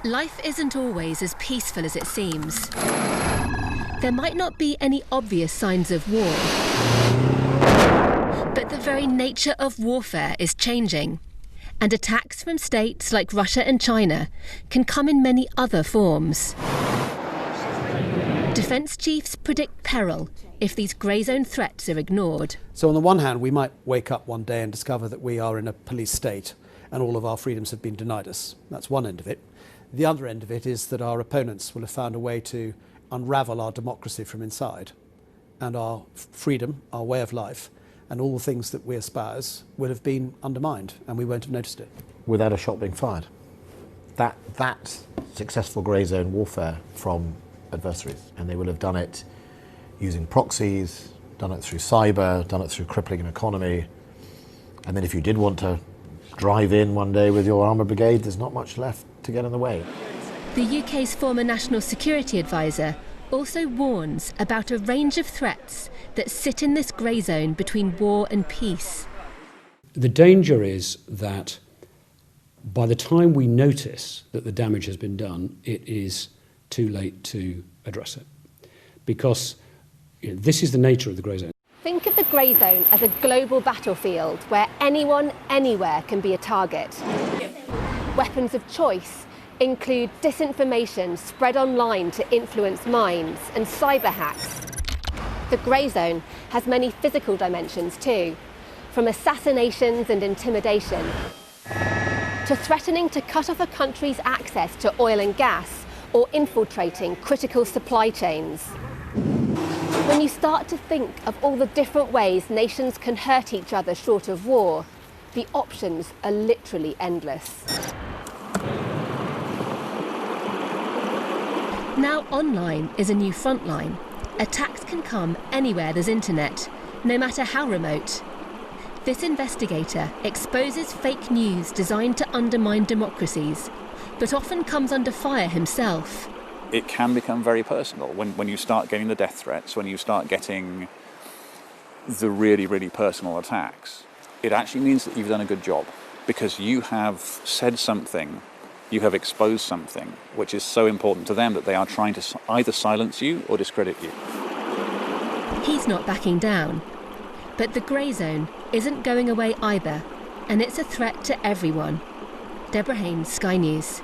Life isn't always as peaceful as it seems. There might not be any obvious signs of war, but the very nature of warfare is changing, and attacks from states like Russia and China can come in many other forms. Defence chiefs predict peril if these grey zone threats are ignored. So on the one hand, we might wake up one day and discover that we are in a police state and all of our freedoms have been denied us. That's one end of it. The other end of it is that our opponents will have found a way to unravel our democracy from inside, and our freedom, our way of life, and all the things that we espouse will have been undermined, and we won't have noticed it. Without a shot being fired. That's successful grey zone warfare from adversaries, and they will have done it using proxies, done it through cyber, done it through crippling an economy, and then if you did want to drive in one day with your armoured brigade, there's not much left to get in the way. The UK's former National Security Advisor also warns about a range of threats that sit in this grey zone between war and peace. The danger is that by the time we notice that the damage has been done, it is too late to address it. Because this is the nature of the grey zone. Think of the grey zone as a global battlefield where anyone, anywhere can be a target. Weapons of choice include disinformation spread online to influence minds and cyber hacks. The grey zone has many physical dimensions too, from assassinations and intimidation to threatening to cut off a country's access to oil and gas or infiltrating critical supply chains. When you start to think of all the different ways nations can hurt each other short of war, the options are literally endless. Now online is a new front line. Attacks can come anywhere there's internet, no matter how remote. This investigator exposes fake news designed to undermine democracies, but often comes under fire himself. It can become very personal when you start getting the death threats, when you start getting the really, really personal attacks. It actually means that you've done a good job because you have said something, you have exposed something which is so important to them that they are trying to either silence you or discredit you. He's not backing down. But the grey zone isn't going away either, and it's a threat to everyone. Deborah Haynes, Sky News.